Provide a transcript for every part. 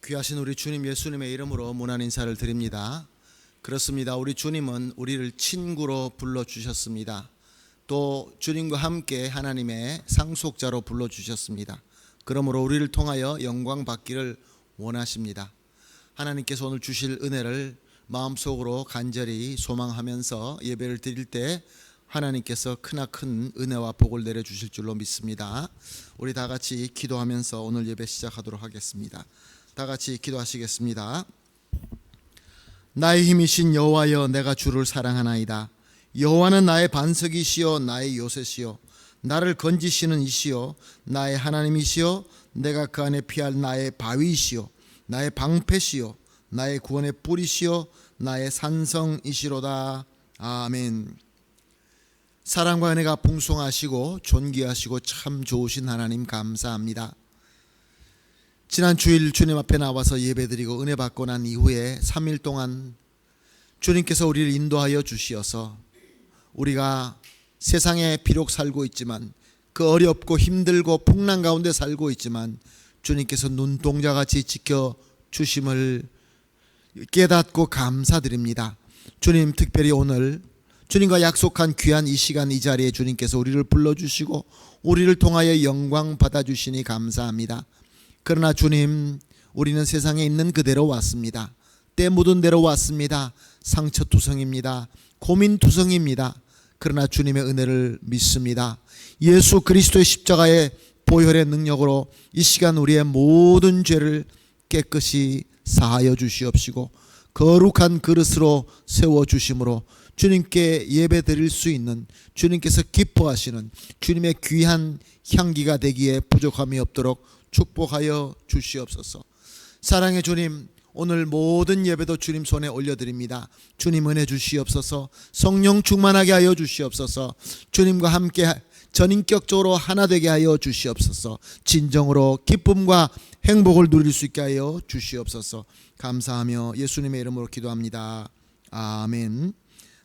귀하신 우리 주님 예수님의 이름으로 문안 인사를 드립니다. 그렇습니다. 우리 주님은 우리를 친구로 불러주셨습니다. 또 주님과 함께 하나님의 상속자로 불러주셨습니다. 그러므로 우리를 통하여 영광 받기를 원하십니다. 하나님께서 오늘 주실 은혜를 마음속으로 간절히 소망하면서 예배를 드릴 때 하나님께서 크나큰 은혜와 복을 내려주실 줄로 믿습니다. 우리 다 같이 기도하면서 오늘 예배 시작하도록 하겠습니다. 다 같이 기도하시겠습니다. 나의 힘이신 여호와여, 내가 주를 사랑하나이다. 여호와는 나의 반석이시요 나의 요새시요 나를 건지시는 이시요 나의 하나님이시요 내가 그 안에 피할 나의 바위시요 나의 방패시요 나의 구원의 뿌리시요 나의 산성이시로다. 아멘. 사랑과 은혜가 풍성하시고 존귀하시고 참 좋으신 하나님 감사합니다. 지난 주일 주님 앞에 나와서 예배드리고 은혜 받고 난 이후에 3일 동안 주님께서 우리를 인도하여 주시어서 우리가 세상에 비록 살고 있지만 그 어렵고 힘들고 풍랑 가운데 살고 있지만 주님께서 눈동자같이 지켜주심을 깨닫고 감사드립니다. 주님, 특별히 오늘 주님과 약속한 귀한 이 시간 이 자리에 주님께서 우리를 불러주시고 우리를 통하여 영광 받아주시니 감사합니다. 그러나 주님, 우리는 세상에 있는 그대로 왔습니다. 때 묻은 대로 왔습니다. 상처투성입니다. 고민투성입니다. 그러나 주님의 은혜를 믿습니다. 예수 그리스도의 십자가의 보혈의 능력으로 이 시간 우리의 모든 죄를 깨끗이 사하여 주시옵시고 거룩한 그릇으로 세워주심으로 주님께 예배드릴 수 있는, 주님께서 기뻐하시는 주님의 귀한 향기가 되기에 부족함이 없도록 축복하여 주시옵소서. 사랑의 주님, 오늘 모든 예배도 주님 손에 올려드립니다. 주님 은혜 주시옵소서. 성령 충만하게 하여 주시옵소서. 주님과 함께 전인격적으로 하나 되게 하여 주시옵소서. 진정으로 기쁨과 행복을 누릴 수 있게 하여 주시옵소서. 감사하며 예수님의 이름으로 기도합니다. 아멘.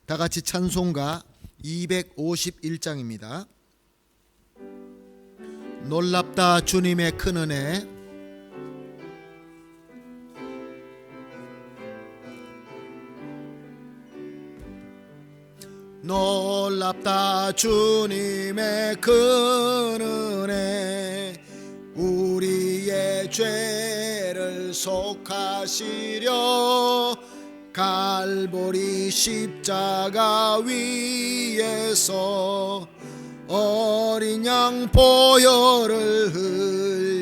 다 같이 찬송가 251장입니다. 놀랍다 주님의 큰 은혜. 놀랍다 주님의 큰 은혜. 우리의 죄를 속하시려 갈보리 십자가 위에서 어린 양 보혈을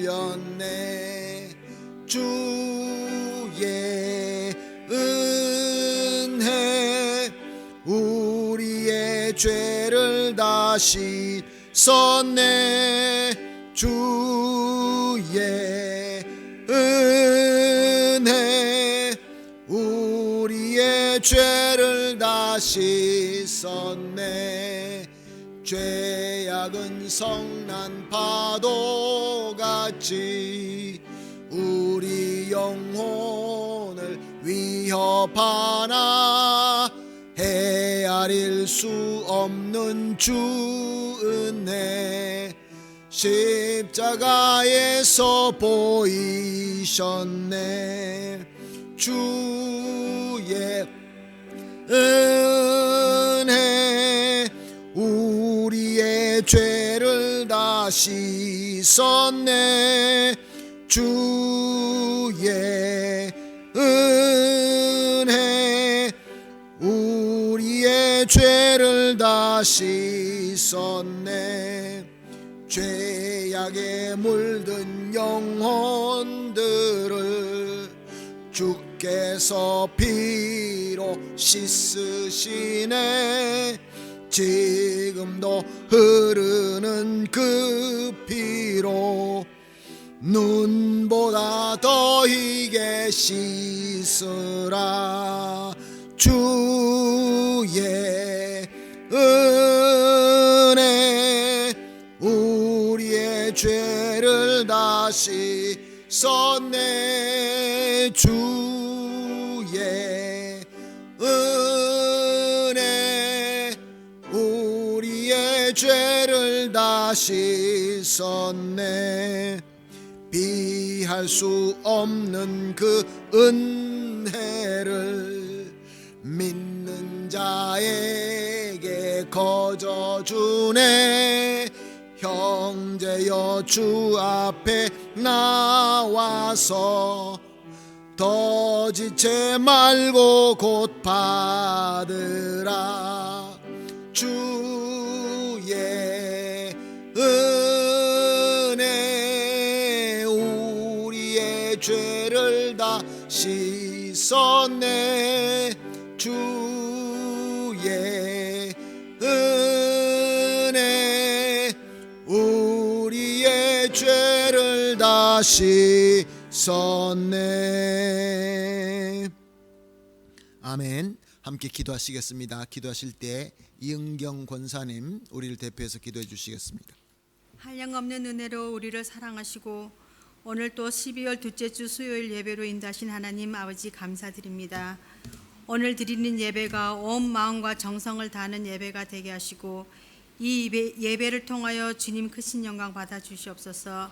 흘렸네. 주의 은혜 우리의 죄를 다시 씻었네. 주의 은혜 우리의 죄를 다시 씻었네. 죄악은 성난 파도같이 우리 영혼을 위협하나 헤아릴 수 없는 주 은혜 십자가에서 보이셨네. 주의 은혜 우리의 죄를 다시 씻었네. 주의 은혜 우리의 죄를 다시 씻었네. 죄악에 물든 영혼들을 주께서 피로 씻으시네. 지금도 흐르는 그 피로 눈보다 더 희게 씻으라. 주의 은혜 우리의 죄를 다시 씻었네. 주의 은혜 우리의 죄를 다시 씻었네. 비할 수 없는 그 은혜를 믿는 자에게 거저 주네. 형제여 주 앞에 나와서 더 지체 말고 곧 받으라. 주의 은혜 우리의 죄를 다 씻었네. 주의 은혜 우리의 죄를 다 씻었네. 아멘. 함께 기도하시겠습니다. 기도하실 때 이은경 권사님 우리를 대표해서 기도해 주시겠습니다. 한량없는 은혜로 우리를 사랑하시고 오늘 또 12월 둘째 주 수요일 예배로 인도하신 하나님 아버지 감사드립니다. 오늘 드리는 예배가 온 마음과 정성을 다하는 예배가 되게 하시고 이 예배를 통하여 주님 크신 영광 받아 주시옵소서.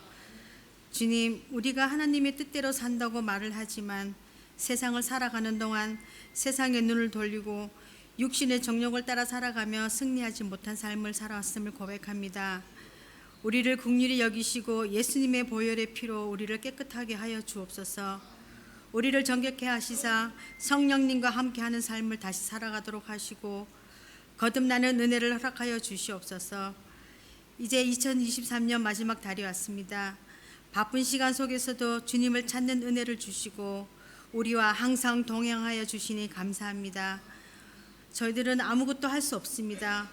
주님, 우리가 하나님의 뜻대로 산다고 말을 하지만 세상을 살아가는 동안 세상의 눈을 돌리고 육신의 정욕을 따라 살아가며 승리하지 못한 삶을 살아왔음을 고백합니다. 우리를 긍휼히 여기시고 예수님의 보혈의 피로 우리를 깨끗하게 하여 주옵소서. 우리를 정결케 하시사 성령님과 함께하는 삶을 다시 살아가도록 하시고 거듭나는 은혜를 허락하여 주시옵소서. 이제 2023년 마지막 달이 왔습니다. 바쁜 시간 속에서도 주님을 찾는 은혜를 주시고 우리와 항상 동행하여 주시니 감사합니다. 저희들은 아무것도 할 수 없습니다.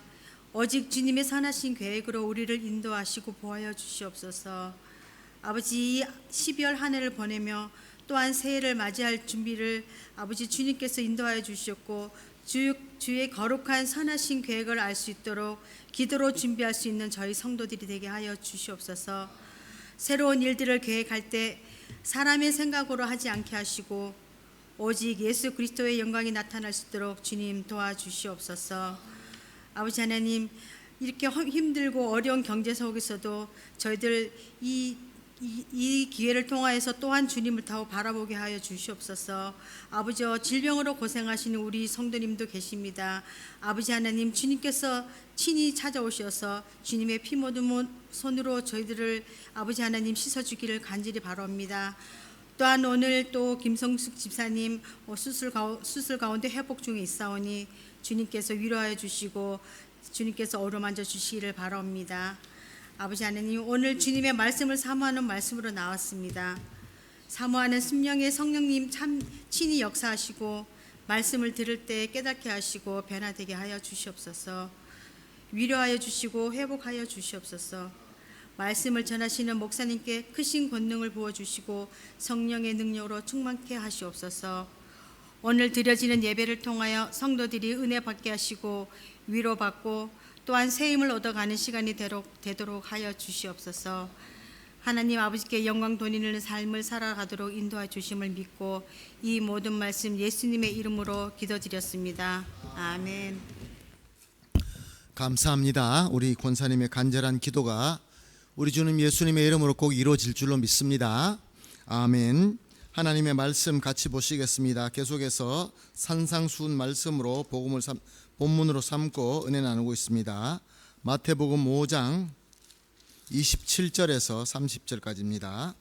오직 주님의 선하신 계획으로 우리를 인도하시고 보호하여 주시옵소서. 아버지, 이 12월 한 해를 보내며 또한 새해를 맞이할 준비를 아버지 주님께서 인도하여 주셨고 주의 거룩한 선하신 계획을 알 수 있도록 기도로 준비할 수 있는 저희 성도들이 되게 하여 주시옵소서. 새로운 일들을 계획할 때 사람의 생각으로 하지 않게 하시고 오직 예수 그리스도의 영광이 나타날 수 있도록 주님 도와주시옵소서. 아버지 하나님, 이렇게 힘들고 어려운 경제 속에서도 저희들 이 기회를 통하여서 또한 주님을 더 바라보게 하여 주시옵소서. 아버지여, 질병으로 고생하시는 우리 성도님도 계십니다. 아버지 하나님, 주님께서 친히 찾아오셔서 주님의 피 묻은 손으로 저희들을 아버지 하나님 씻어주기를 간절히 바라옵니다. 또한 오늘 또 김성숙 집사님 수술 가운데 회복 중에 있사오니 주님께서 위로하여 주시고 주님께서 어루만져 주시기를 바라옵니다. 아버지 하나님, 오늘 주님의 말씀을 사모하는 말씀으로 나왔습니다. 사모하는 심령의 성령님 참 친히 역사하시고 말씀을 들을 때 깨닫게 하시고 변화되게 하여 주시옵소서. 위로하여 주시고 회복하여 주시옵소서. 말씀을 전하시는 목사님께 크신 권능을 부어주시고 성령의 능력으로 충만케 하시옵소서. 오늘 드려지는 예배를 통하여 성도들이 은혜 받게 하시고 위로받고 또한 새 힘을 얻어가는 시간이 되도록 하여 주시옵소서. 하나님 아버지께 영광 돌리는 삶을 살아가도록 인도해 주심을 믿고 이 모든 말씀 예수님의 이름으로 기도드렸습니다. 아멘. 감사합니다. 우리 권사님의 간절한 기도가 우리 주님 예수님의 이름으로 꼭 이루어질 줄로 믿습니다. 아멘. 하나님의 말씀 같이 보시겠습니다. 계속해서 산상수훈 말씀으로 복음을 본문으로 삼고 은혜 나누고 있습니다. 마태복음 5장 27절에서 30절까지입니다.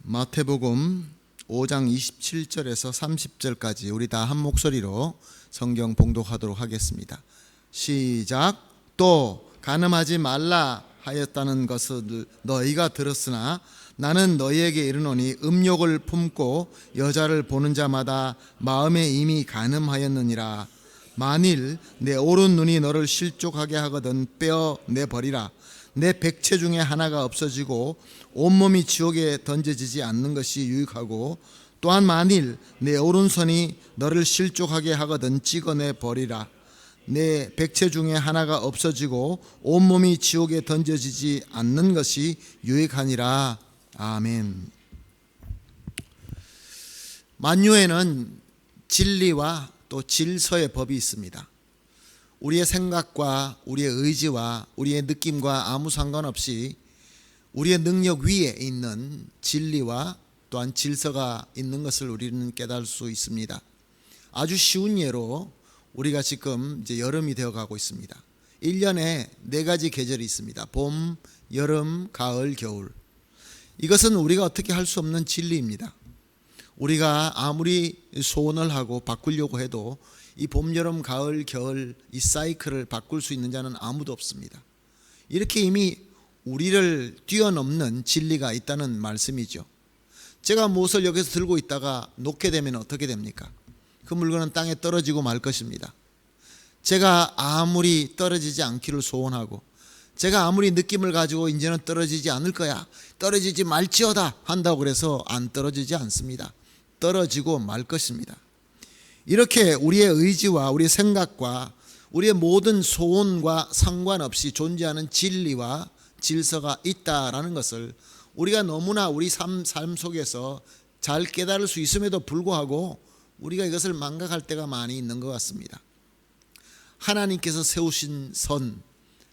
마태복음 5장 27절에서 30절까지 우리 다 한 목소리로 성경 봉독하도록 하겠습니다. 시작. 또 간음하지 말라 하였다는 것을 너희가 들었으나 나는 너희에게 이르노니 음욕을 품고 여자를 보는 자마다 마음에 이미 간음하였느니라. 만일 내 오른 눈이 너를 실족하게 하거든 빼어 내버리라. 내 백체 중에 하나가 없어지고 온몸이 지옥에 던져지지 않는 것이 유익하고 또한 만일 내 오른손이 너를 실족하게 하거든 찍어내 버리라. 내 백체 중에 하나가 없어지고 온몸이 지옥에 던져지지 않는 것이 유익하니라. 아멘. 만유에는 진리와 또 질서의 법이 있습니다. 우리의 생각과 우리의 의지와 우리의 느낌과 아무 상관없이 우리의 능력 위에 있는 진리와 또한 질서가 있는 것을 우리는 깨달을 수 있습니다. 아주 쉬운 예로 우리가 지금 이제 여름이 되어 가고 있습니다. 1년에 4가지 계절이 있습니다. 봄, 여름, 가을, 겨울. 이것은 우리가 어떻게 할 수 없는 진리입니다. 우리가 아무리 소원을 하고 바꾸려고 해도 이 봄, 여름, 가을, 겨울 이 사이클을 바꿀 수 있는 자는 아무도 없습니다. 이렇게 이미 우리를 뛰어넘는 진리가 있다는 말씀이죠. 제가 무엇을 여기서 들고 있다가 놓게 되면 어떻게 됩니까? 그 물건은 땅에 떨어지고 말 것입니다. 제가 아무리 떨어지지 않기를 소원하고 제가 아무리 느낌을 가지고 이제는 떨어지지 않을 거야, 떨어지지 말지어다 한다고 그래서 안 떨어지지 않습니다. 떨어지고 말 것입니다. 이렇게 우리의 의지와 우리의 생각과 우리의 모든 소원과 상관없이 존재하는 진리와 질서가 있다라는 것을 우리가 너무나 우리 삶 속에서 잘 깨달을 수 있음에도 불구하고 우리가 이것을 망각할 때가 많이 있는 것 같습니다. 하나님께서 세우신 선,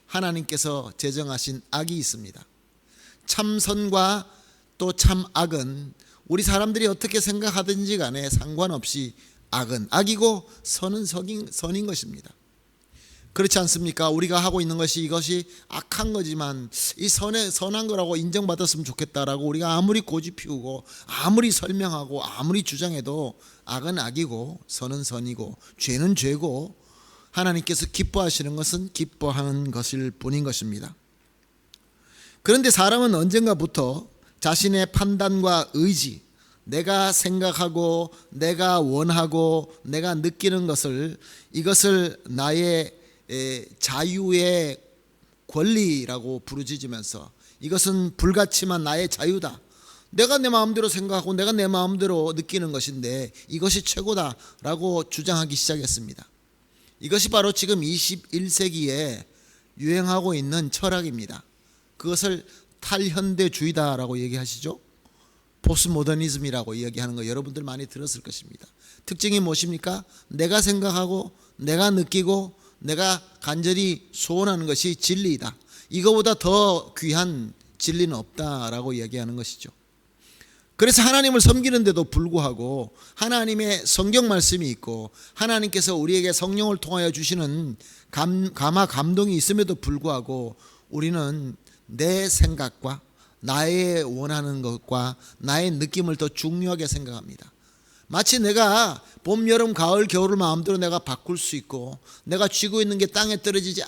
하나님께서 제정하신 악이 있습니다. 참선과 또 참악은 우리 사람들이 어떻게 생각하든지 간에 상관없이 악은 악이고 선은 선인 것입니다. 그렇지 않습니까? 우리가 하고 있는 것이 이것이 악한 거지만 이 선한 거라고 인정받았으면 좋겠다라고 우리가 아무리 고집 피우고 아무리 설명하고 아무리 주장해도 악은 악이고 선은 선이고 죄는 죄고 하나님께서 기뻐하시는 것은 기뻐하는 것일 뿐인 것입니다. 그런데 사람은 언젠가부터 자신의 판단과 의지, 내가 생각하고 내가 원하고 내가 느끼는 것을 이것을 나의 자유의 권리라고 부르짖으면서 이것은 불가치만 나의 자유다. 내가 내 마음대로 생각하고 내가 내 마음대로 느끼는 것인데 이것이 최고다라고 주장하기 시작했습니다. 이것이 바로 지금 21세기에 유행하고 있는 철학입니다. 그것을 탈현대주의다라고 얘기하시죠. 포스모더니즘이라고 이야기하는 거 여러분들 많이 들었을 것입니다. 특징이 무엇입니까? 내가 생각하고 내가 느끼고 내가 간절히 소원하는 것이 진리이다. 이거보다 더 귀한 진리는 없다라고 이야기하는 것이죠. 그래서 하나님을 섬기는데도 불구하고 하나님의 성경 말씀이 있고 하나님께서 우리에게 성령을 통하여 주시는 감화 감동이 있음에도 불구하고 우리는 내 생각과 나의 원하는 것과 나의 느낌을 더 중요하게 생각합니다. 마치 내가 봄, 여름, 가을, 겨울을 마음대로 내가 바꿀 수 있고 내가 쥐고 있는 게 땅에 떨어지지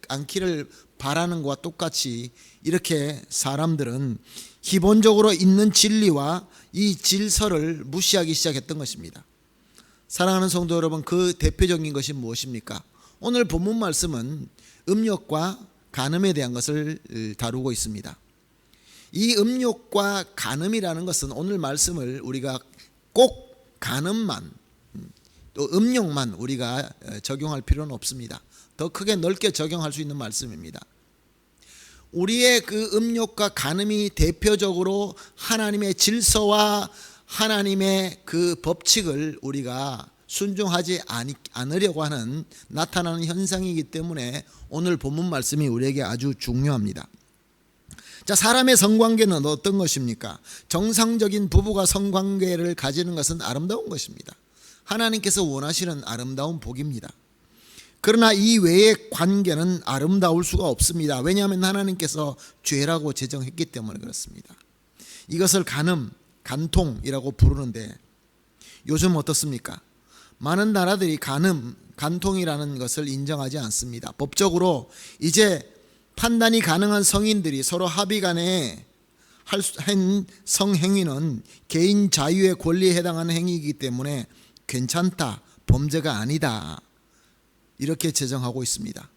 않기를 바라는 것과 똑같이 이렇게 사람들은 기본적으로 있는 진리와 이 질서를 무시하기 시작했던 것입니다. 사랑하는 성도 여러분, 그 대표적인 것이 무엇입니까? 오늘 본문 말씀은 음욕과 간음에 대한 것을 다루고 있습니다. 이 음욕과 간음이라는 것은 오늘 말씀을 우리가 꼭 간음만 또 음욕만 우리가 적용할 필요는 없습니다. 더 크게 넓게 적용할 수 있는 말씀입니다. 우리의 그 음욕과 간음이 대표적으로 하나님의 질서와 하나님의 그 법칙을 우리가 순종하지 않으려고 하는 나타나는 현상이기 때문에 오늘 본문 말씀이 우리에게 아주 중요합니다. 자, 사람의 성관계는 어떤 것입니까? 정상적인 부부가 성관계를 가지는 것은 아름다운 것입니다. 하나님께서 원하시는 아름다운 복입니다. 그러나 이 외의 관계는 아름다울 수가 없습니다. 왜냐하면 하나님께서 죄라고 제정했기 때문에 그렇습니다. 이것을 간음, 간통이라고 부르는데 요즘 어떻습니까? 많은 나라들이 간통이라는 것을 인정하지 않습니다. 법적으로 이제 판단이 가능한 성인들이 서로 합의 간에 한 성행위는 개인 자유의 권리에 해당하는 행위이기 때문에 괜찮다, 범죄가 아니다, 이렇게 제정하고 있습니다.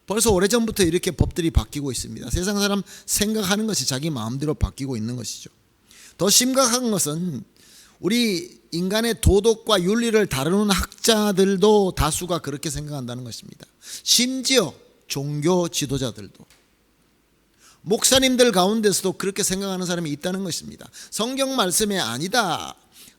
벌써 오래전부터 이렇게 법들이 바뀌고 있습니다. 세상 사람 생각하는 것이 자기 마음대로 바뀌고 있는 것이죠. 더 심각한 것은 우리 인간의 도덕과 윤리를 다루는 학자들도 다수가 그렇게 생각한다는 것입니다. 심지어 종교 지도자들도, 목사님들 가운데서도 그렇게 생각하는 사람이 있다는 것입니다. 성경 말씀에 아니다,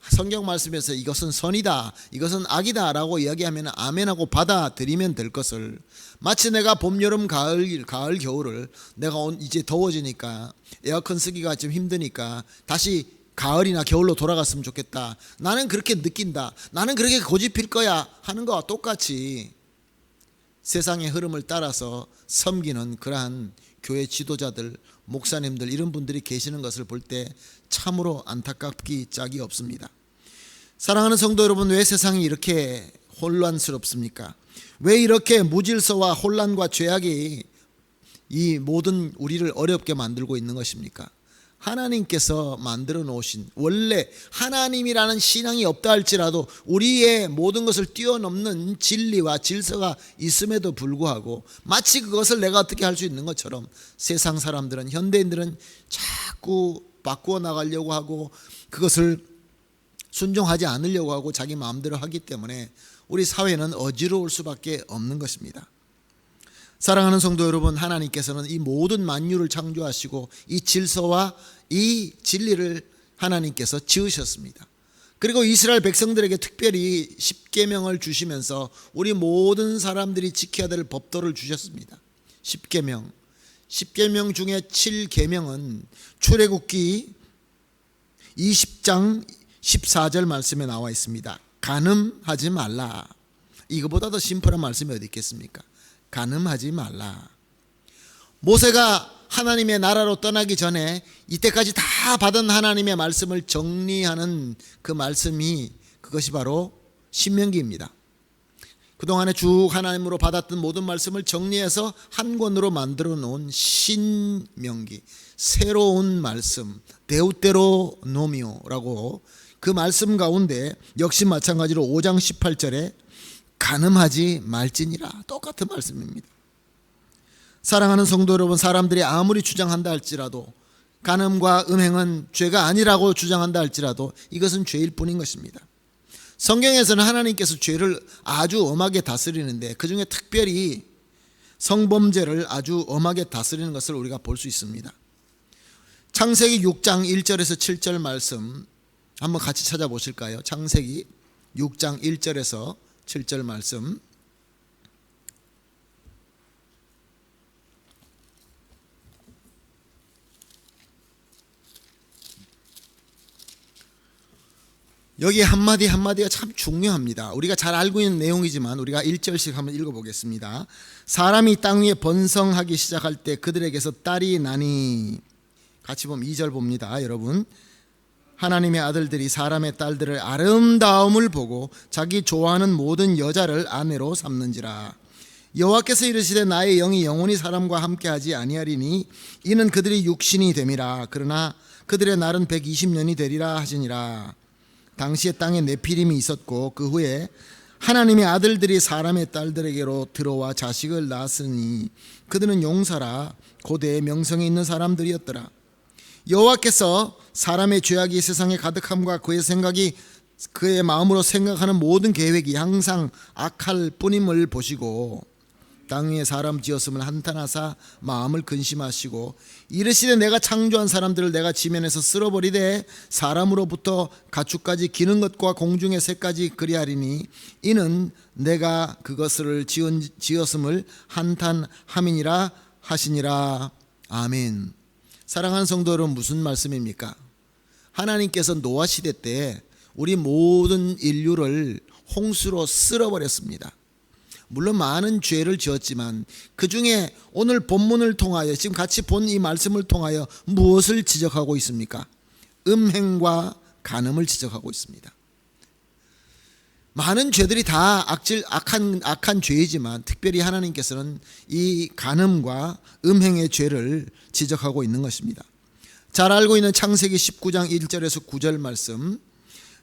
성경 말씀에서 이것은 선이다, 이것은 악이다 라고 이야기하면 아멘하고 받아들이면 될 것을, 마치 내가 봄, 여름, 가을, 겨울을 내가 이제 더워지니까 에어컨 쓰기가 좀 힘드니까 다시 가을이나 겨울로 돌아갔으면 좋겠다, 나는 그렇게 느낀다, 나는 그렇게 고집필 거야 하는 거와 똑같이 세상의 흐름을 따라서 섬기는 그러한 교회 지도자들, 목사님들, 이런 분들이 계시는 것을 볼 때 참으로 안타깝기 짝이 없습니다. 사랑하는 성도 여러분, 왜 세상이 이렇게 혼란스럽습니까? 왜 이렇게 무질서와 혼란과 죄악이 이 모든 우리를 어렵게 만들고 있는 것입니까? 하나님께서 만들어 놓으신, 원래 하나님이라는 신앙이 없다 할지라도 우리의 모든 것을 뛰어넘는 진리와 질서가 있음에도 불구하고 마치 그것을 내가 어떻게 할 수 있는 것처럼 세상 사람들은, 현대인들은 자꾸 바꾸어 나가려고 하고 그것을 순종하지 않으려고 하고 자기 마음대로 하기 때문에 우리 사회는 어지러울 수밖에 없는 것입니다. 사랑하는 성도 여러분, 하나님께서는 이 모든 만유를 창조하시고 이 질서와 이 진리를 하나님께서 지으셨습니다. 그리고 이스라엘 백성들에게 특별히 십계명을 주시면서 우리 모든 사람들이 지켜야 될 법도를 주셨습니다. 십계명 중에 7계명은 출애굽기 20장 14절 말씀에 나와 있습니다. 간음하지 말라. 이거보다 더 심플한 말씀이 어디 있겠습니까? 간음하지 말라. 모세가 하나님의 나라로 떠나기 전에 이때까지 다 받은 하나님의 말씀을 정리하는 그 말씀이, 그것이 바로 신명기입니다. 그동안에 쭉 하나님으로 받았던 모든 말씀을 정리해서 한 권으로 만들어 놓은 신명기, 새로운 말씀, 데우테로노미오라고, 그 말씀 가운데 역시 마찬가지로 5장 18절에 간음하지 말지니라, 똑같은 말씀입니다. 사랑하는 성도 여러분, 사람들이 아무리 주장한다 할지라도, 간음과 음행은 죄가 아니라고 주장한다 할지라도 이것은 죄일 뿐인 것입니다. 성경에서는 하나님께서 죄를 아주 엄하게 다스리는데 그중에 특별히 성범죄를 아주 엄하게 다스리는 것을 우리가 볼 수 있습니다. 창세기 6장 1절에서 7절 말씀 한번 같이 찾아보실까요? 창세기 6장 1절에서 7절 말씀. 여기 한마디 한마디가 참 중요합니다. 우리가 잘 알고 있는 내용이지만 우리가 1절씩 한번 읽어보겠습니다. 사람이 땅 위에 번성하기 시작할 때 그들에게서 딸이 나니, 같이 보면 2절 봅니다. 여러분, 하나님의 아들들이 사람의 딸들을 아름다움을 보고 자기 좋아하는 모든 여자를 아내로 삼는지라. 여호와께서 이르시되 나의 영이 영원히 사람과 함께하지 아니하리니 이는 그들이 육신이 됨이라. 그러나 그들의 날은 120년이 되리라 하시니라. 당시에 땅에 네피림이 있었고 그 후에 하나님의 아들들이 사람의 딸들에게로 들어와 자식을 낳았으니 그들은 용사라 고대의 명성이 있는 사람들이었더라. 여호와께서 사람의 죄악이 세상에 가득함과 그의 생각이, 그의 마음으로 생각하는 모든 계획이 항상 악할 뿐임을 보시고 땅 위에 사람 지었음을 한탄하사 마음을 근심하시고 이르시되 내가 창조한 사람들을 내가 지면에서 쓸어버리되 사람으로부터 가축까지 기는 것과 공중의 새까지 그리하리니 이는 내가 그것을 지었음을 한탄함이니라 하시니라. 아멘. 사랑하는 성도 여러분, 무슨 말씀입니까? 하나님께서 노아 시대 때 우리 모든 인류를 홍수로 쓸어버렸습니다. 물론 많은 죄를 지었지만 그 중에 오늘 본문을 통하여, 지금 같이 본 이 말씀을 통하여 무엇을 지적하고 있습니까? 음행과 간음을 지적하고 있습니다. 많은 죄들이 다 악한 죄이지만 특별히 하나님께서는 이 간음과 음행의 죄를 지적하고 있는 것입니다. 잘 알고 있는 창세기 19장 1절에서 9절 말씀.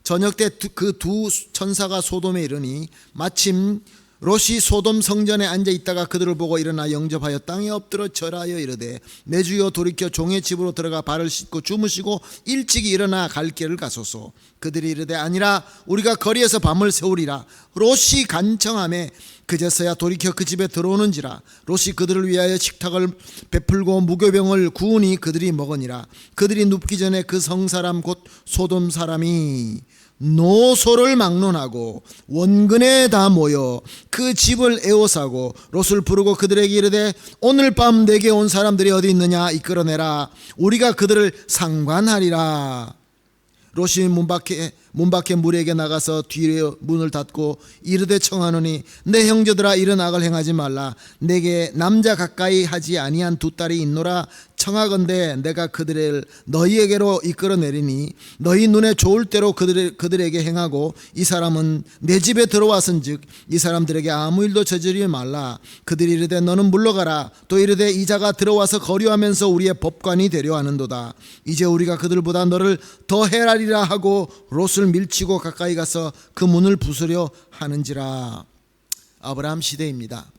저녁 때 그 두 천사가 소돔에 이르니 마침 롯이 소돔 성전에 앉아 있다가 그들을 보고 일어나 영접하여 땅에 엎드려 절하여 이르되 내 주여 돌이켜 종의 집으로 들어가 발을 씻고 주무시고 일찍이 일어나 갈 길을 가소서. 그들이 이르되 아니라 우리가 거리에서 밤을 새우리라. 롯이 간청하매 그제서야 돌이켜 그 집에 들어오는지라. 롯이 그들을 위하여 식탁을 베풀고 무교병을 구우니 그들이 먹으니라. 그들이 눕기 전에 그 성사람 곧 소돔 사람이 노소를 막론하고 원근에 다 모여 그 집을 에워싸고 롯을 부르고 그들에게 이르되 오늘 밤 내게 온 사람들이 어디 있느냐 이끌어내라 우리가 그들을 상관하리라. 롯이 문 밖에 무리에게 나가서 뒤에 문을 닫고 이르되 청하노니 내 형제들아 이런 악을 행하지 말라. 내게 남자 가까이 하지 아니한 두 딸이 있노라. 청하건대 내가 그들을 너희에게로 이끌어내리니 너희 눈에 좋을 대로 그들에게 행하고 이 사람은 내 집에 들어왔은즉 이 사람들에게 아무 일도 저지르지 말라. 그들이 이르되 너는 물러가라. 또 이르되 이 자가 들어와서 거류하면서 우리의 법관이 되려 하는도다. 이제 우리가 그들보다 너를 더 헤아리라 하고 롯을 밀치고 가까이 가서 그 문을 부수려 하는지라. 아브라함 시대입니다.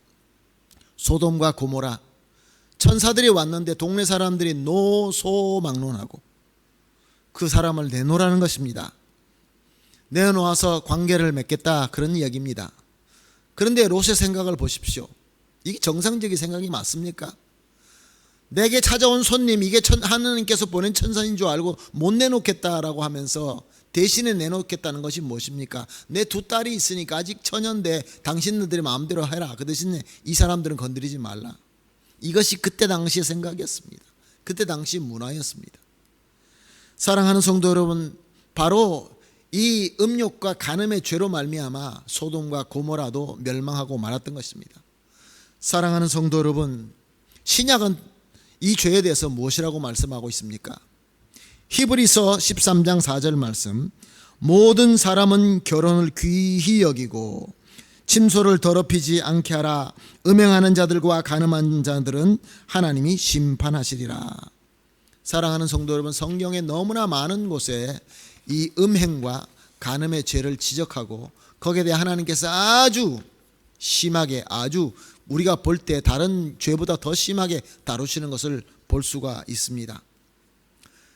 소돔과 고모라 천사들이 왔는데 동네 사람들이 노소막론하고 그 사람을 내놓으라는 것입니다. 내놓아서 관계를 맺겠다 그런 이야기입니다. 그런데 롯의 생각을 보십시오. 이게 정상적인 생각이 맞습니까? 내게 찾아온 손님 이게 하느님께서 보낸 천사인 줄 알고 못 내놓겠다라고 하면서 대신에 내놓겠다는 것이 무엇입니까? 내 두 딸이 있으니까 아직 처녀인데 당신들이 마음대로 해라. 그 대신에 이 사람들은 건드리지 말라. 이것이 그때 당시의 생각이었습니다. 그때 당시 문화였습니다. 사랑하는 성도 여러분, 바로 이 음욕과 간음의 죄로 말미암아 소돔과 고모라도 멸망하고 말았던 것입니다. 사랑하는 성도 여러분, 신약은 이 죄에 대해서 무엇이라고 말씀하고 있습니까? 히브리서 13장 4절 말씀, 모든 사람은 결혼을 귀히 여기고 침소를 더럽히지 않게 하라. 음행하는 자들과 간음한 자들은 하나님이 심판하시리라. 사랑하는 성도 여러분, 성경에 너무나 많은 곳에 이 음행과 간음의 죄를 지적하고 거기에 대해 하나님께서 아주 심하게, 아주 우리가 볼 때 다른 죄보다 더 심하게 다루시는 것을 볼 수가 있습니다.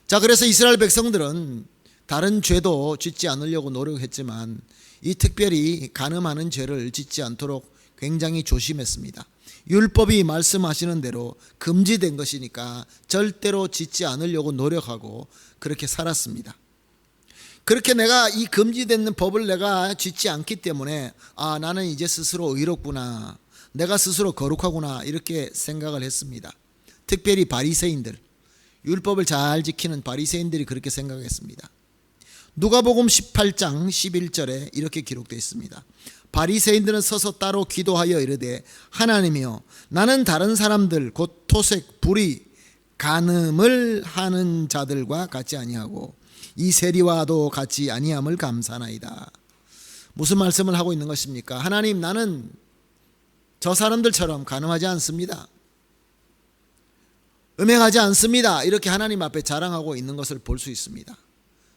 자, 그래서 이스라엘 백성들은 다른 죄도 짓지 않으려고 노력했지만 이 특별히 간음하는 죄를 짓지 않도록 굉장히 조심했습니다. 율법이 말씀하시는 대로 금지된 것이니까 절대로 짓지 않으려고 노력하고 그렇게 살았습니다. 그렇게 내가 이 금지된 법을 내가 짓지 않기 때문에 나는 이제 스스로 의롭구나, 내가 스스로 거룩하구나 이렇게 생각을 했습니다. 특별히 바리새인들, 율법을 잘 지키는 바리새인들이 그렇게 생각했습니다. 누가복음 18장 11절에 이렇게 기록되어 있습니다. 바리새인들은 서서 따로 기도하여 이르되 하나님이여, 나는 다른 사람들 곧 토색, 불의, 간음을 하는 자들과 같지 아니하고 이 세리와도 같지 아니함을 감사나이다. 무슨 말씀을 하고 있는 것입니까? 하나님, 나는 저 사람들처럼 간음하지 않습니다, 음행하지 않습니다, 이렇게 하나님 앞에 자랑하고 있는 것을 볼 수 있습니다.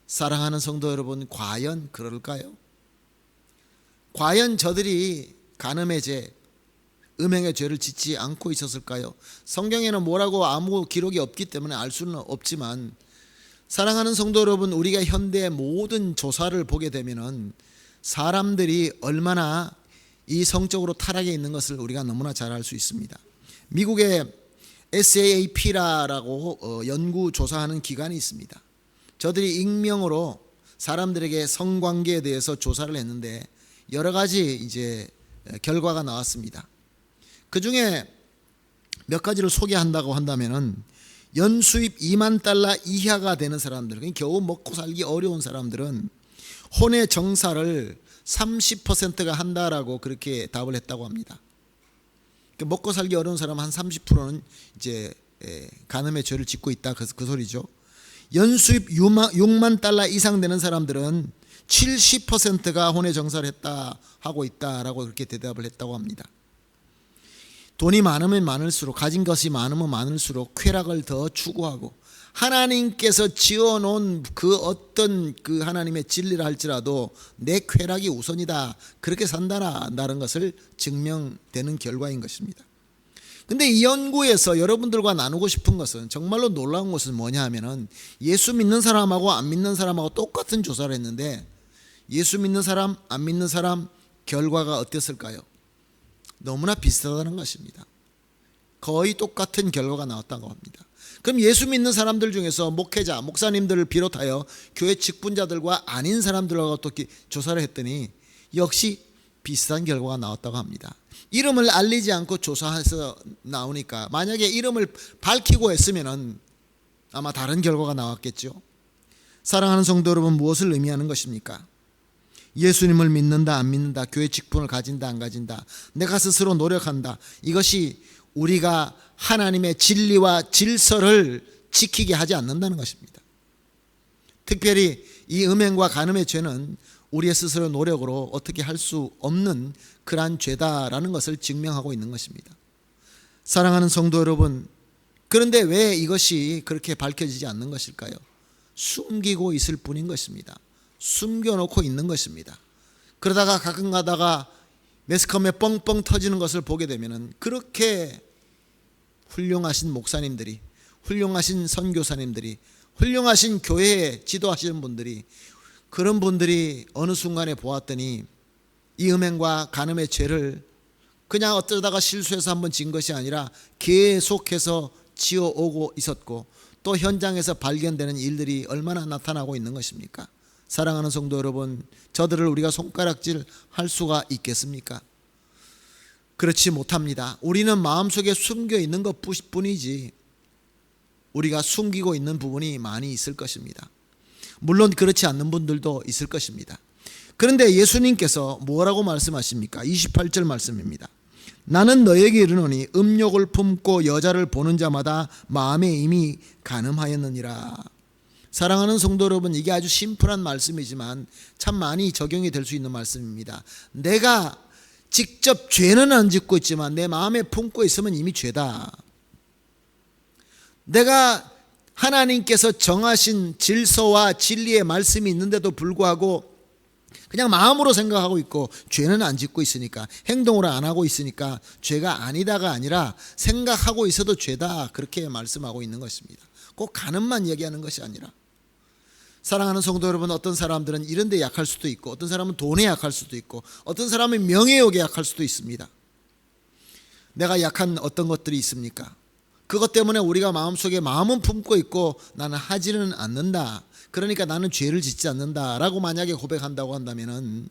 사랑하는 성도 여러분, 과연 그럴까요? 과연 저들이 간음의 죄, 음행의 죄를 짓지 않고 있었을까요? 성경에는 뭐라고 아무 기록이 없기 때문에 알 수는 없지만, 사랑하는 성도 여러분, 우리가 현대의 모든 조사를 보게 되면은 사람들이 얼마나 이 성적으로 타락해 있는 것을 우리가 너무나 잘 알 수 있습니다. 미국의 SAAP라고 연구 조사하는 기관이 있습니다. 저들이 익명으로 사람들에게 성관계에 대해서 조사를 했는데 여러 가지 이제 결과가 나왔습니다. 그 중에 몇 가지를 소개한다고 한다면은 연수입 2만 달러 이하가 되는 사람들, 겨우 먹고 살기 어려운 사람들은 혼의 정사를 30%가 한다라고 그렇게 답을 했다고 합니다. 먹고 살기 어려운 사람 한 30%는 이제 간음의 죄를 짓고 있다, 그 소리죠. 연수입 6만 달러 이상 되는 사람들은 70%가 혼의 정사를 했다 하고 있다라고 그렇게 대답을 했다고 합니다. 돈이 많으면 많을수록, 가진 것이 많으면 많을수록 쾌락을 더 추구하고 하나님께서 지어놓은 그 어떤 그 하나님의 진리라 할지라도 내 쾌락이 우선이다, 그렇게 산다는 것을 증명되는 결과인 것입니다. 근데 이 연구에서 여러분들과 나누고 싶은 것은, 정말로 놀라운 것은 뭐냐 하면은 예수 믿는 사람하고 안 믿는 사람하고 똑같은 조사를 했는데 예수 믿는 사람, 안 믿는 사람 결과가 어땠을까요? 너무나 비슷하다는 것입니다. 거의 똑같은 결과가 나왔다고 합니다. 그럼 예수 믿는 사람들 중에서 목회자, 목사님들을 비롯하여 교회 직분자들과 아닌 사람들하고 또 조사를 했더니 역시 비슷한 결과가 나왔다고 합니다. 이름을 알리지 않고 조사해서 나오니까 만약에 이름을 밝히고 했으면 아마 다른 결과가 나왔겠죠. 사랑하는 성도 여러분, 무엇을 의미하는 것입니까? 예수님을 믿는다 안 믿는다, 교회 직분을 가진다 안 가진다, 내가 스스로 노력한다, 이것이 우리가 하나님의 진리와 질서를 지키게 하지 않는다는 것입니다. 특별히 이 음행과 간음의 죄는 우리의 스스로 노력으로 어떻게 할 수 없는 그러한 죄다라는 것을 증명하고 있는 것입니다. 사랑하는 성도 여러분, 그런데 왜 이것이 그렇게 밝혀지지 않는 것일까요? 숨기고 있을 뿐인 것입니다. 숨겨놓고 있는 것입니다. 그러다가 가끔 가다가 매스컴에 뻥뻥 터지는 것을 보게 되면 그렇게 훌륭하신 목사님들이, 훌륭하신 선교사님들이, 훌륭하신 교회에 지도하시는 분들이, 그런 분들이 어느 순간에 보았더니 이 음행과 간음의 죄를 그냥 어쩌다가 실수해서 한번 진 것이 아니라 계속해서 지어오고 있었고, 또 현장에서 발견되는 일들이 얼마나 나타나고 있는 것입니까? 사랑하는 성도 여러분, 저들을 우리가 손가락질 할 수가 있겠습니까? 그렇지 못합니다. 우리는 마음속에 숨겨 있는 것뿐이지 우리가 숨기고 있는 부분이 많이 있을 것입니다. 물론 그렇지 않는 분들도 있을 것입니다. 그런데 예수님께서 뭐라고 말씀하십니까? 28절 말씀입니다. 나는 너에게 이르노니 음욕을 품고 여자를 보는 자마다 마음에 이미 간음하였느니라. 사랑하는 성도 여러분, 이게 아주 심플한 말씀이지만 참 많이 적용이 될 수 있는 말씀입니다. 내가 직접 죄는 안 짓고 있지만 내 마음에 품고 있으면 이미 죄다. 내가 하나님께서 정하신 질서와 진리의 말씀이 있는데도 불구하고 그냥 마음으로 생각하고 있고 죄는 안 짓고 있으니까, 행동으로 안 하고 있으니까 죄가 아니다가 아니라 생각하고 있어도 죄다, 그렇게 말씀하고 있는 것입니다. 꼭 간음만 얘기하는 것이 아니라, 사랑하는 성도 여러분, 어떤 사람들은 이런 데 약할 수도 있고, 어떤 사람은 돈에 약할 수도 있고, 어떤 사람은 명예욕에 약할 수도 있습니다. 내가 약한 어떤 것들이 있습니까? 그것 때문에 우리가 마음속에 마음은 품고 있고 나는 하지는 않는다, 그러니까 나는 죄를 짓지 않는다 라고 만약에 고백한다고 한다면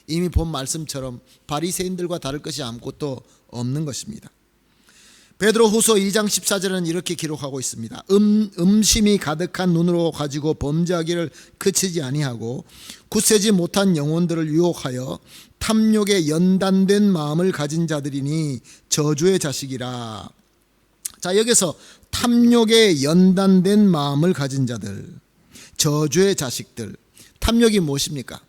이미 본 말씀처럼 바리새인들과 다를 것이 아무것도 없는 것입니다. 베드로후서 2장 14절은 이렇게 기록하고 있습니다. 음심이 가득한 눈으로 가지고 범죄하기를 그치지 아니하고 굳세지 못한 영혼들을 유혹하여 탐욕에 연단된 마음을 가진 자들이니 저주의 자식이라. 자, 여기서 탐욕에 연단된 마음을 가진 자들, 저주의 자식들. 탐욕이 무엇입니까?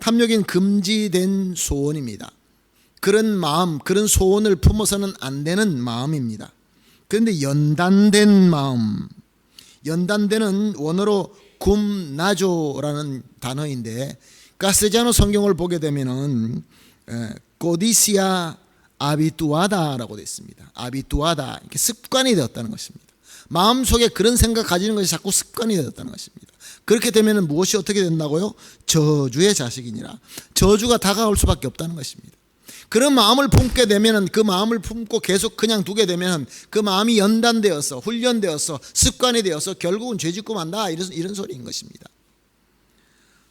탐욕은 금지된 소원입니다. 그런 마음, 그런 소원을 품어서는 안 되는 마음입니다. 그런데 연단된 마음, 연단되는 원어로 굼나조라는 단어인데, 가스자노 성경을 보게 되면은 코디시아 아비투아다라고 되어 있습니다. 아비투아다, 이렇게 습관이 되었다는 것입니다. 마음속에 그런 생각 가지는 것이 자꾸 습관이 되었다는 것입니다. 그렇게 되면 무엇이 어떻게 된다고요? 저주의 자식이니라. 저주가 다가올 수밖에 없다는 것입니다. 그런 마음을 품게 되면, 그 마음을 품고 계속 그냥 두게 되면 그 마음이 연단되어서, 훈련되어서, 습관이 되어서 결국은 죄짓고 만다, 이런 소리인 것입니다.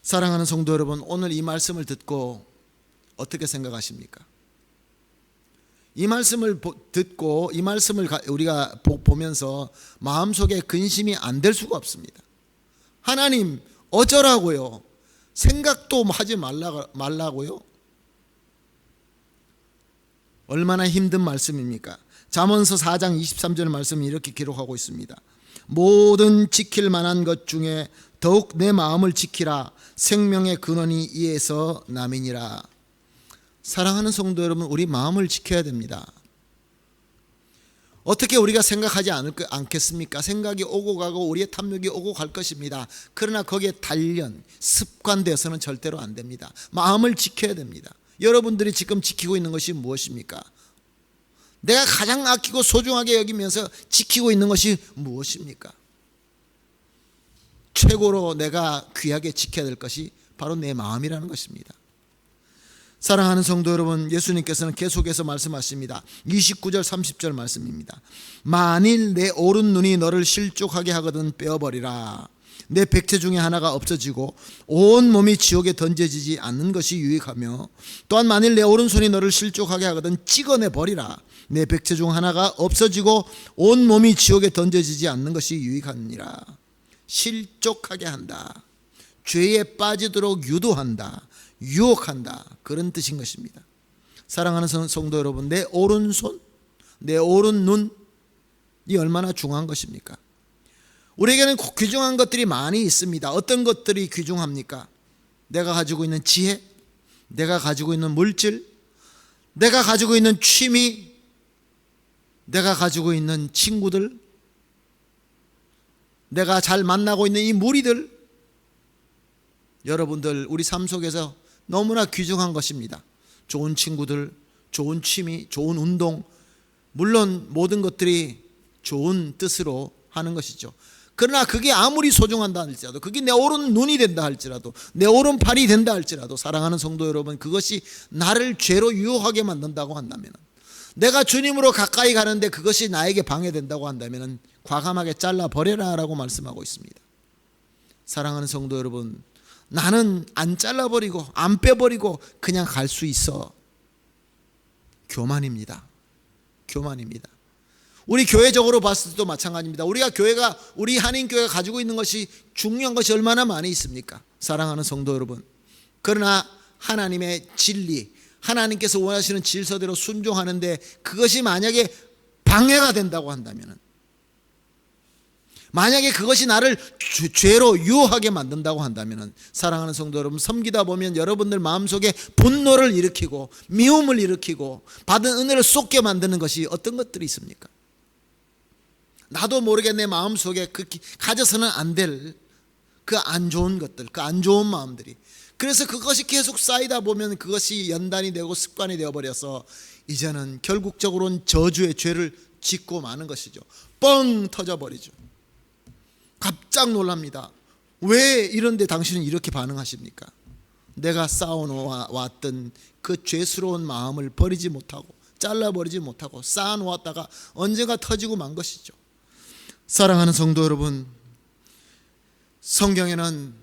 사랑하는 성도 여러분, 오늘 이 말씀을 듣고 어떻게 생각하십니까? 이 말씀을 듣고 이 말씀을 우리가 보면서 마음속에 근심이 안 될 수가 없습니다. 하나님 어쩌라고요? 생각도 하지 말라고요? 얼마나 힘든 말씀입니까? 잠언서 4장 23절 말씀이 이렇게 기록하고 있습니다. 모든 지킬 만한 것 중에 더욱 내 마음을 지키라. 생명의 근원이 이에서 남이니라. 사랑하는 성도 여러분, 우리 마음을 지켜야 됩니다. 어떻게 우리가 생각하지 않겠습니까? 생각이 오고 가고 우리의 탐욕이 오고 갈 것입니다. 그러나 거기에 단련, 습관되어서는 절대로 안 됩니다. 마음을 지켜야 됩니다. 여러분들이 지금 지키고 있는 것이 무엇입니까? 내가 가장 아끼고 소중하게 여기면서 지키고 있는 것이 무엇입니까? 최고로 내가 귀하게 지켜야 될 것이 바로 내 마음이라는 것입니다. 사랑하는 성도 여러분, 예수님께서는 계속해서 말씀하십니다. 29절 30절 말씀입니다. 만일 내 오른 눈이 너를 실족하게 하거든 빼어버리라. 내 백체 중에 하나가 없어지고 온 몸이 지옥에 던져지지 않는 것이 유익하며, 또한 만일 내 오른손이 너를 실족하게 하거든 찍어내 버리라. 내 백체 중 하나가 없어지고 온 몸이 지옥에 던져지지 않는 것이 유익하니라. 실족하게 한다, 죄에 빠지도록 유도한다, 유혹한다, 그런 뜻인 것입니다. 사랑하는 성도 여러분, 내 오른손, 내 오른 눈이 얼마나 중요한 것입니까? 우리에게는 귀중한 것들이 많이 있습니다. 어떤 것들이 귀중합니까? 내가 가지고 있는 지혜, 내가 가지고 있는 물질, 내가 가지고 있는 취미, 내가 가지고 있는 친구들, 내가 잘 만나고 있는 이 무리들, 여러분들 우리 삶 속에서 너무나 귀중한 것입니다. 좋은 친구들, 좋은 취미, 좋은 운동, 물론 모든 것들이 좋은 뜻으로 하는 것이죠. 그러나 그게 아무리 소중한다 할지라도, 그게 내 오른 눈이 된다 할지라도, 내 오른팔이 된다 할지라도, 사랑하는 성도 여러분, 그것이 나를 죄로 유혹하게 만든다고 한다면, 내가 주님으로 가까이 가는데 그것이 나에게 방해된다고 한다면 과감하게 잘라버려라 라고 말씀하고 있습니다. 사랑하는 성도 여러분, 나는 안 잘라버리고 안 빼버리고 그냥 갈 수 있어. 교만입니다. 교만입니다. 우리 교회적으로 봤을 때도 마찬가지입니다. 우리 한인교회가 가지고 있는 것이, 중요한 것이 얼마나 많이 있습니까? 사랑하는 성도 여러분, 그러나 하나님의 진리, 하나님께서 원하시는 질서대로 순종하는데 그것이 만약에 방해가 된다고 한다면, 만약에 그것이 나를 죄로 유혹하게 만든다고 한다면, 사랑하는 성도 여러분, 섬기다 보면 여러분들 마음속에 분노를 일으키고 미움을 일으키고 받은 은혜를 쏟게 만드는 것이 어떤 것들이 있습니까? 나도 모르게 내 마음속에 가져서는 안 될 그 안 좋은 것들, 그 안 좋은 마음들이, 그래서 그것이 계속 쌓이다 보면 그것이 연단이 되고 습관이 되어버려서 이제는 결국적으로는 저주의 죄를 짓고 마는 것이죠. 뻥 터져버리죠. 깜짝 놀랍니다. 왜 이런데 당신은 이렇게 반응하십니까? 내가 쌓아놓았던 그 죄스러운 마음을 버리지 못하고 잘라버리지 못하고 쌓아놓았다가 언젠가 터지고 만 것이죠. 사랑하는 성도 여러분, 성경에는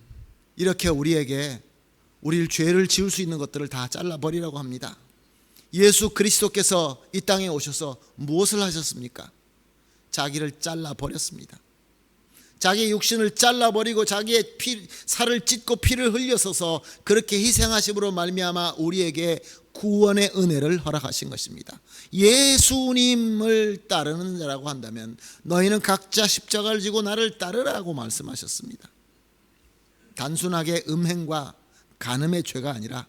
이렇게 우리에게 우리를 죄를 지을 수 있는 것들을 다 잘라버리라고 합니다. 예수 그리스도께서 이 땅에 오셔서 무엇을 하셨습니까? 자기를 잘라버렸습니다. 자기의 육신을 잘라버리고 자기의 살을 찢고 피를 흘려서서 그렇게 희생하심으로 말미암아 우리에게 구원의 은혜를 허락하신 것입니다. 예수님을 따르는 자라고 한다면 너희는 각자 십자가를 지고 나를 따르라고 말씀하셨습니다. 단순하게 음행과 간음의 죄가 아니라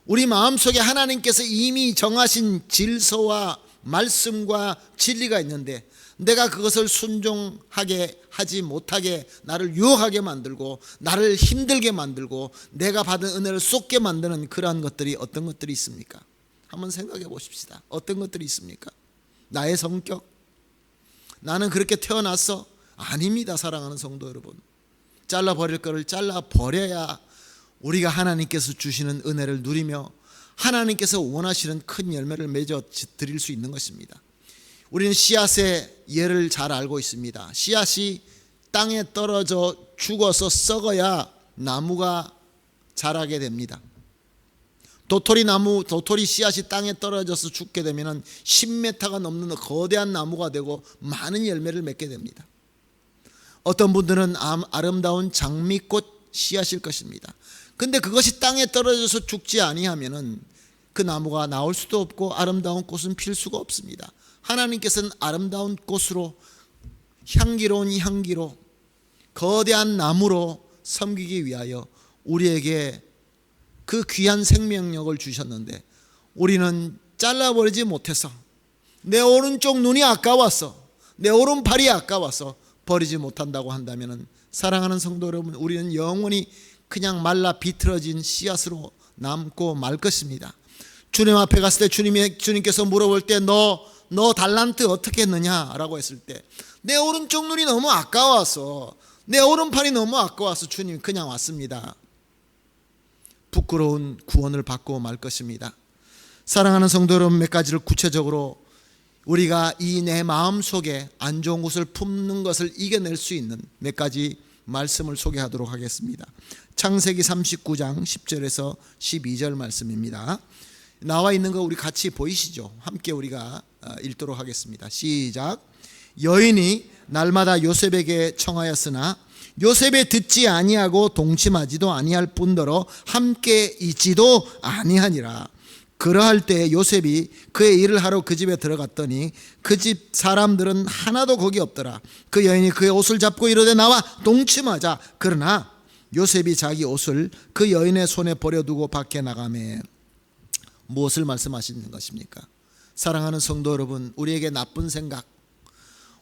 우리 마음속에 하나님께서 이미 정하신 질서와 말씀과 진리가 있는데 내가 그것을 순종하게 하지 못하게 나를 유혹하게 만들고 나를 힘들게 만들고 내가 받은 은혜를 쏟게 만드는 그러한 것들이 어떤 것들이 있습니까? 한번 생각해 보십시다. 어떤 것들이 있습니까? 나의 성격? 나는 그렇게 태어났어? 아닙니다. 사랑하는 성도 여러분, 잘라버릴 것을 잘라버려야 우리가 하나님께서 주시는 은혜를 누리며 하나님께서 원하시는 큰 열매를 맺어 드릴 수 있는 것입니다. 우리는 씨앗의 예를 잘 알고 있습니다. 씨앗이 땅에 떨어져 죽어서 썩어야 나무가 자라게 됩니다. 도토리 씨앗이 땅에 떨어져서 죽게 되면 10m가 넘는 거대한 나무가 되고 많은 열매를 맺게 됩니다. 어떤 분들은 아름다운 장미꽃 씨앗일 것입니다. 근데 그것이 땅에 떨어져서 죽지 아니하면은 그 나무가 나올 수도 없고 아름다운 꽃은 필 수가 없습니다. 하나님께서는 아름다운 꽃으로, 향기로운 향기로, 거대한 나무로 섬기기 위하여 우리에게 그 귀한 생명력을 주셨는데 우리는 잘라버리지 못해서 내 오른쪽 눈이 아까워서 내 오른팔이 아까워서 버리지 못한다고 한다면, 사랑하는 성도 여러분, 우리는 영원히 그냥 말라 비틀어진 씨앗으로 남고 말 것입니다. 주님 앞에 갔을 때 주님께서 물어볼 때 너 달란트 어떻게 했느냐라고 했을 때 내 오른쪽 눈이 너무 아까워서, 내 오른팔이 너무 아까워서 주님 그냥 왔습니다. 부끄러운 구원을 받고 말 것입니다. 사랑하는 성도 여러분, 몇 가지를 구체적으로 우리가 이 내 마음 속에 안 좋은 것을 품는 것을 이겨낼 수 있는 몇 가지 말씀을 소개하도록 하겠습니다. 창세기 39장 10절에서 12절 말씀입니다. 나와 있는 거 우리 같이 보이시죠? 함께 우리가 읽도록 하겠습니다. 시작. 여인이 날마다 요셉에게 청하였으나 요셉이 듣지 아니하고 동침하지도 아니할 뿐더러 함께 있지도 아니하니라. 그러할 때 요셉이 그의 일을 하러 그 집에 들어갔더니 그 집 사람들은 하나도 거기 없더라. 그 여인이 그의 옷을 잡고 이르되 나와 동침하자. 그러나 요셉이 자기 옷을 그 여인의 손에 버려두고 밖에 나가매. 무엇을 말씀하시는 것입니까? 사랑하는 성도 여러분, 우리에게 나쁜 생각,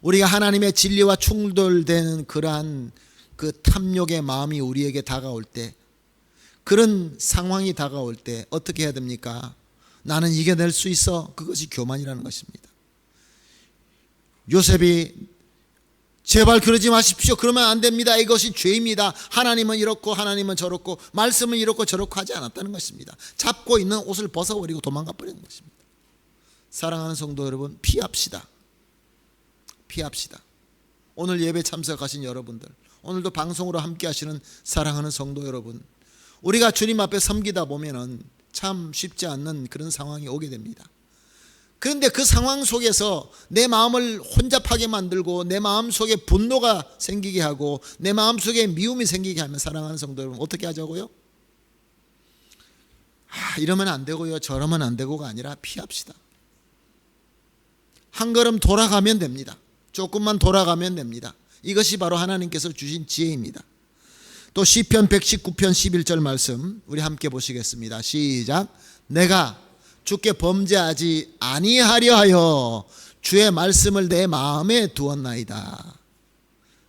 우리가 하나님의 진리와 충돌되는 그러한 그 탐욕의 마음이 우리에게 다가올 때, 그런 상황이 다가올 때 어떻게 해야 됩니까? 나는 이겨낼 수 있어. 그것이 교만이라는 것입니다. 요셉이 제발 그러지 마십시오. 그러면 안 됩니다. 이것이 죄입니다. 하나님은 이렇고 하나님은 저렇고 말씀은 이렇고 저렇고 하지 않았다는 것입니다. 잡고 있는 옷을 벗어버리고 도망가 버리는 것입니다. 사랑하는 성도 여러분, 피합시다. 피합시다. 오늘 예배 참석하신 여러분들, 오늘도 방송으로 함께 하시는 사랑하는 성도 여러분, 우리가 주님 앞에 섬기다 보면은 참 쉽지 않는 그런 상황이 오게 됩니다. 그런데 그 상황 속에서 내 마음을 혼잡하게 만들고 내 마음 속에 분노가 생기게 하고 내 마음 속에 미움이 생기게 하면, 사랑하는 성도 여러분, 어떻게 하자고요? 이러면 안 되고요, 저러면 안 되고가 아니라 피합시다. 한 걸음 돌아가면 됩니다. 조금만 돌아가면 됩니다. 이것이 바로 하나님께서 주신 지혜입니다. 또 시편 119편 11절 말씀 우리 함께 보시겠습니다. 시작. 내가 주께 범죄하지 아니하려 하여 주의 말씀을 내 마음에 두었나이다.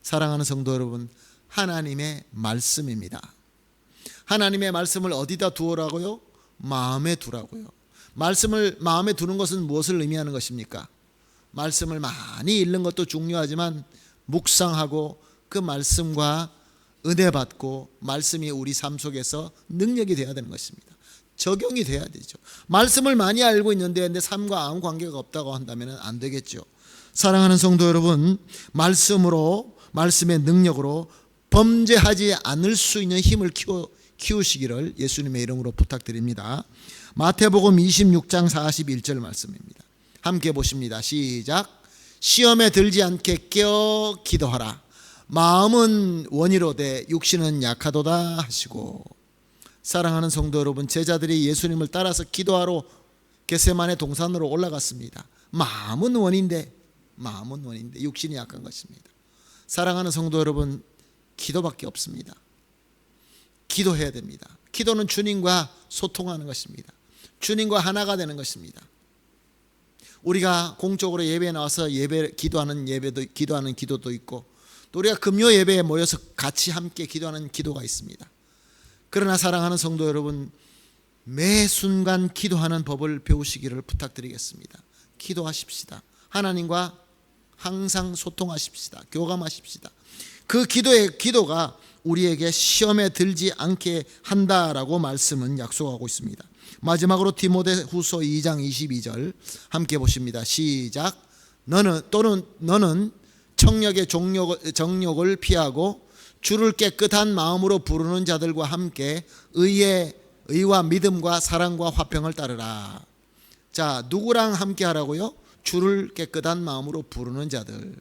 사랑하는 성도 여러분, 하나님의 말씀입니다. 하나님의 말씀을 어디다 두어라고요? 마음에 두라고요. 말씀을 마음에 두는 것은 무엇을 의미하는 것입니까? 말씀을 많이 읽는 것도 중요하지만 묵상하고 그 말씀과 은혜 받고 말씀이 우리 삶 속에서 능력이 되어야 되는 것입니다. 적용이 돼야 되죠. 말씀을 많이 알고 있는데 내 삶과 아무 관계가 없다고 한다면 안 되겠죠. 사랑하는 성도 여러분, 말씀으로, 말씀의 능력으로 범죄하지 않을 수 있는 힘을 키우시기를 예수님의 이름으로 부탁드립니다. 마태복음 26장 41절 말씀입니다. 함께 보십니다. 시작. 시험에 들지 않게 깨어 기도하라. 마음은 원이로되 육신은 약하도다 하시고. 사랑하는 성도 여러분, 제자들이 예수님을 따라서 기도하러 겟세마네 동산으로 올라갔습니다. 마음은 원인데 육신이 약한 것입니다. 사랑하는 성도 여러분, 기도밖에 없습니다. 기도해야 됩니다. 기도는 주님과 소통하는 것입니다. 주님과 하나가 되는 것입니다. 우리가 공적으로 예배에 나와서 기도하는 기도도 있고, 또 우리가 금요 예배에 모여서 같이 함께 기도하는 기도가 있습니다. 그러나 사랑하는 성도 여러분, 매 순간 기도하는 법을 배우시기를 부탁드리겠습니다. 기도하십시다. 하나님과 항상 소통하십시다. 교감하십시다. 그 기도가 우리에게 시험에 들지 않게 한다라고 말씀은 약속하고 있습니다. 마지막으로 디모데후서 2장 22절 함께 보십니다. 시작. 너는 청력의 정욕을 피하고 주를 깨끗한 마음으로 부르는 자들과 함께 의와 믿음과 사랑과 화평을 따르라. 자, 누구랑 함께 하라고요? 주를 깨끗한 마음으로 부르는 자들,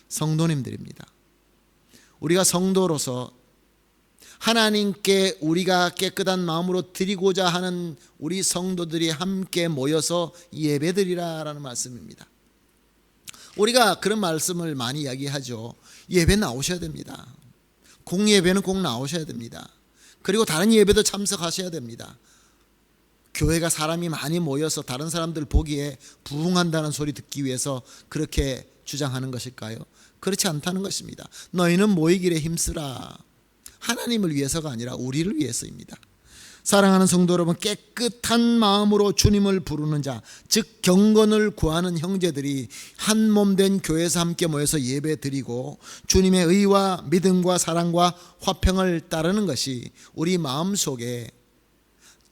성도님들입니다. 우리가 성도로서 하나님께 우리가 깨끗한 마음으로 드리고자 하는 우리 성도들이 함께 모여서 예배드리라라는 말씀입니다. 우리가 그런 말씀을 많이 이야기하죠. 예배 나오셔야 됩니다. 공예배는 꼭 나오셔야 됩니다. 그리고 다른 예배도 참석하셔야 됩니다. 교회가 사람이 많이 모여서 다른 사람들 보기에 부흥한다는 소리 듣기 위해서 그렇게 주장하는 것일까요? 그렇지 않다는 것입니다. 너희는 모이기를 힘쓰라. 하나님을 위해서가 아니라 우리를 위해서입니다. 사랑하는 성도 여러분, 깨끗한 마음으로 주님을 부르는 자, 즉 경건을 구하는 형제들이 한 몸 된 교회에서 함께 모여서 예배드리고 주님의 의와 믿음과 사랑과 화평을 따르는 것이 우리 마음속에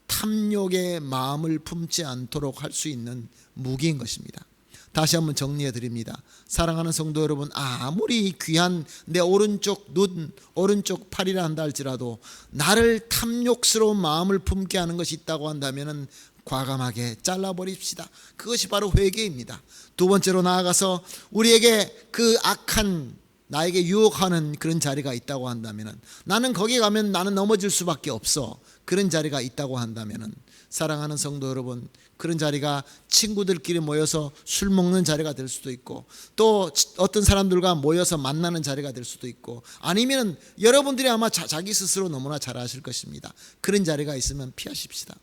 탐욕의 마음을 품지 않도록 할 수 있는 무기인 것입니다. 다시 한번 정리해 드립니다. 사랑하는 성도 여러분, 아무리 귀한 내 오른쪽 눈, 오른쪽 팔이라 한다 할지라도 나를 탐욕스러운 마음을 품게 하는 것이 있다고 한다면 과감하게 잘라버립시다. 그것이 바로 회개입니다. 두 번째로 나아가서 우리에게 그 악한, 나에게 유혹하는 그런 자리가 있다고 한다면, 나는 거기 가면 나는 넘어질 수밖에 없어, 그런 자리가 있다고 한다면, 사랑하는 성도 여러분, 그런 자리가 친구들끼리 모여서 술 먹는 자리가 될 수도 있고, 또 어떤 사람들과 모여서 만나는 자리가 될 수도 있고, 아니면 여러분들이 아마 자기 스스로 너무나 잘 아실 것입니다. 그런 자리가 있으면 피하십시다.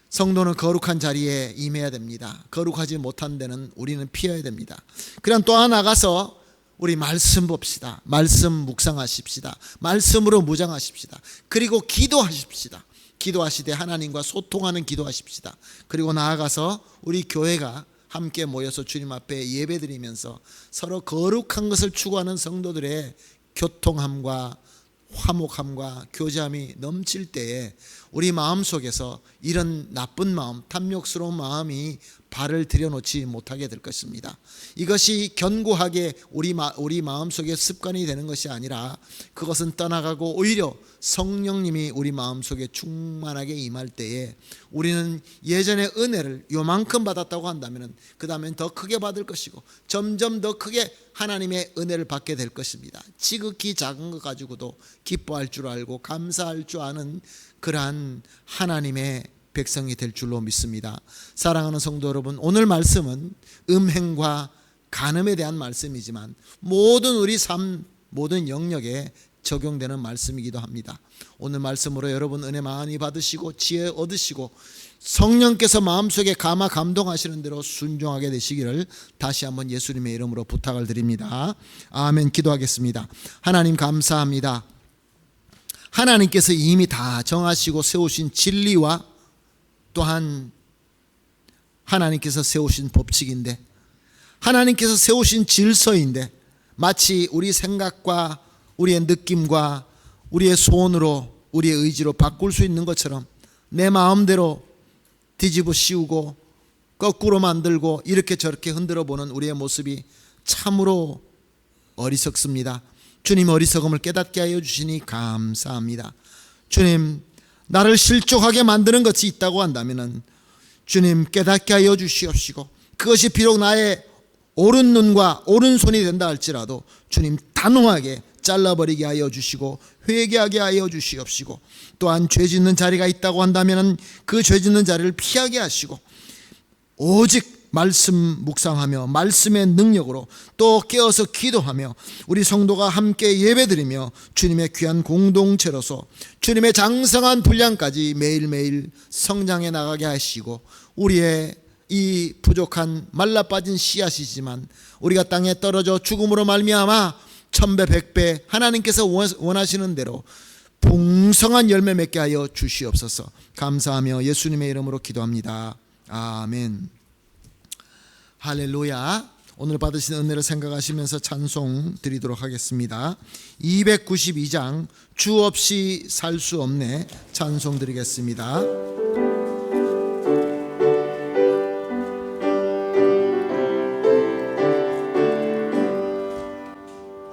성도는 거룩한 자리에 임해야 됩니다. 거룩하지 못한 데는 우리는 피해야 됩니다. 그럼 또 하나 나가서 우리 말씀 봅시다. 말씀 묵상하십시다. 말씀으로 무장하십시다. 그리고 기도하십시다. 기도하시되 하나님과 소통하는 기도하십시다. 그리고 나아가서 우리 교회가 함께 모여서 주님 앞에 예배드리면서 서로 거룩한 것을 추구하는 성도들의 교통함과 화목함과 교제함이 넘칠 때에 우리 마음속에서 이런 나쁜 마음, 탐욕스러운 마음이 발을 들여놓지 못하게 될 것입니다. 이것이 견고하게 우리 마음속에 습관이 되는 것이 아니라 그것은 떠나가고 오히려 성령님이 우리 마음속에 충만하게 임할 때에 우리는 예전에 은혜를 요만큼 받았다고 한다면 그 다음엔 더 크게 받을 것이고 점점 더 크게 하나님의 은혜를 받게 될 것입니다. 지극히 작은 것 가지고도 기뻐할 줄 알고 감사할 줄 아는 그러한 하나님의 백성이 될 줄로 믿습니다. 사랑하는 성도 여러분, 오늘 말씀은 음행과 간음에 대한 말씀이지만 모든 우리 삶, 모든 영역에 적용되는 말씀이기도 합니다. 오늘 말씀으로 여러분 은혜 많이 받으시고 지혜 얻으시고 성령께서 마음속에 감동하시는 대로 순종하게 되시기를 다시 한번 예수님의 이름으로 부탁을 드립니다. 아멘. 기도하겠습니다. 하나님 감사합니다. 하나님께서 이미 다 정하시고 세우신 진리와 또한 하나님께서 세우신 법칙인데, 하나님께서 세우신 질서인데 마치 우리 생각과 우리의 느낌과 우리의 소원으로 우리의 의지로 바꿀 수 있는 것처럼 내 마음대로 뒤집어 씌우고 거꾸로 만들고 이렇게 저렇게 흔들어 보는 우리의 모습이 참으로 어리석습니다. 주님, 어리석음을 깨닫게 하여 주시니 감사합니다. 주님, 나를 실족하게 만드는 것이 있다고 한다면 주님 깨닫게 하여 주시옵시고, 그것이 비록 나의 오른 눈과 오른손이 된다 할지라도 주님 단호하게 잘라버리게 하여 주시고 회개하게 하여 주시옵시고, 또한 죄 짓는 자리가 있다고 한다면 그 죄 짓는 자리를 피하게 하시고 오직 말씀 묵상하며 말씀의 능력으로 또 깨어서 기도하며 우리 성도가 함께 예배드리며 주님의 귀한 공동체로서 주님의 장성한 분량까지 매일매일 성장해 나가게 하시고, 우리의 이 부족한 말라빠진 씨앗이지만 우리가 땅에 떨어져 죽음으로 말미암아 천배 백배 하나님께서 원하시는 대로 풍성한 열매 맺게 하여 주시옵소서. 감사하며 예수님의 이름으로 기도합니다. 아멘. 할렐루야. 오늘 받으신 은혜를 생각하시면서 찬송 드리도록 하겠습니다. 292장 주 없이 살 수 없네 찬송 드리겠습니다.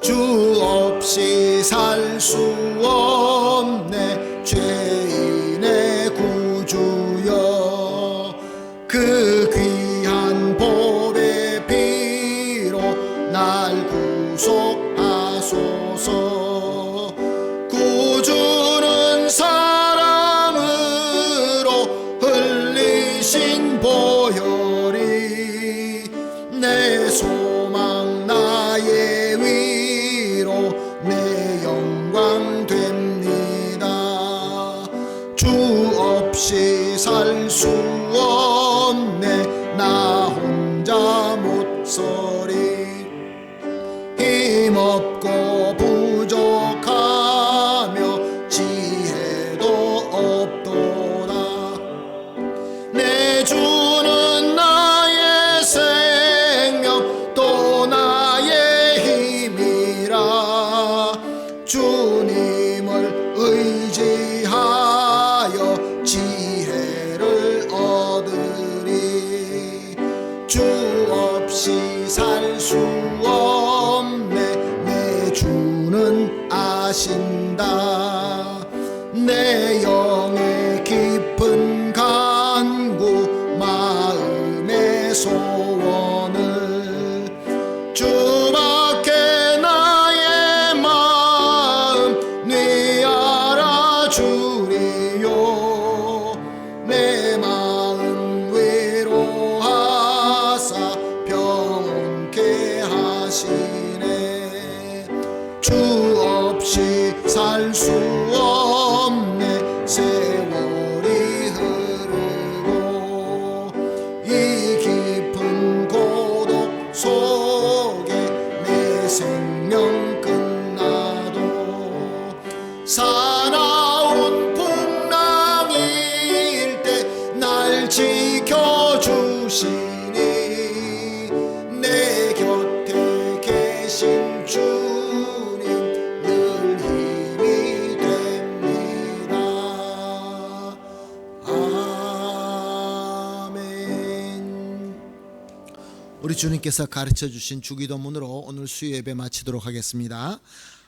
주 없이 살 수 없네 죄인의 구주여, 그 귀한 보배 피로 날 구속하소서. 구주는 사랑으로 흘리신 보혈이 내 소망 나의 위로 내 영광 됩니다. 주 없이 살 수 없네 나 혼자 못 서리. 힘없고 부족하며 지혜도 없도다. 내 주는 나의 생명 또 나의 힘이라. 주님을 의지하여 하신다. 내 영의 깊은 간구 마음의 소원을 주밖에 나의 마음 네 알아주리요. 내 마음 위로하사 평온케 하시네. 주 없이 살 수 없네. 세월이 흐르고 이 깊은 고독 속에 내 생명 끝나도 사나운 풍랑일 때 날 지켜주시니 내 곁에 계신 주님 늘 힘이 됩니다. 아멘. 우리 주님께서 가르쳐 주신 주기도문으로 오늘 수요 예배 마치도록 하겠습니다.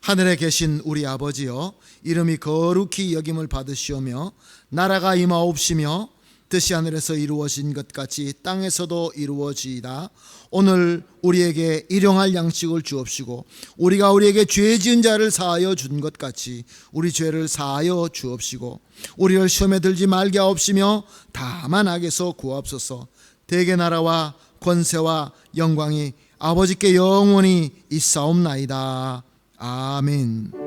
하늘에 계신 우리 아버지여, 이름이 거룩히 여김을 받으시오며 나라가 임하옵시며 뜻이 하늘에서 이루어진 것 같이 땅에서도 이루어지이다. 오늘 우리에게 일용할 양식을 주옵시고 우리가 우리에게 죄 지은 자를 사하여 준 것 같이 우리 죄를 사하여 주옵시고 우리를 시험에 들지 말게 하옵시며 다만 악에서 구하옵소서. 대개 나라와 권세와 영광이 아버지께 영원히 있사옵나이다. 아멘.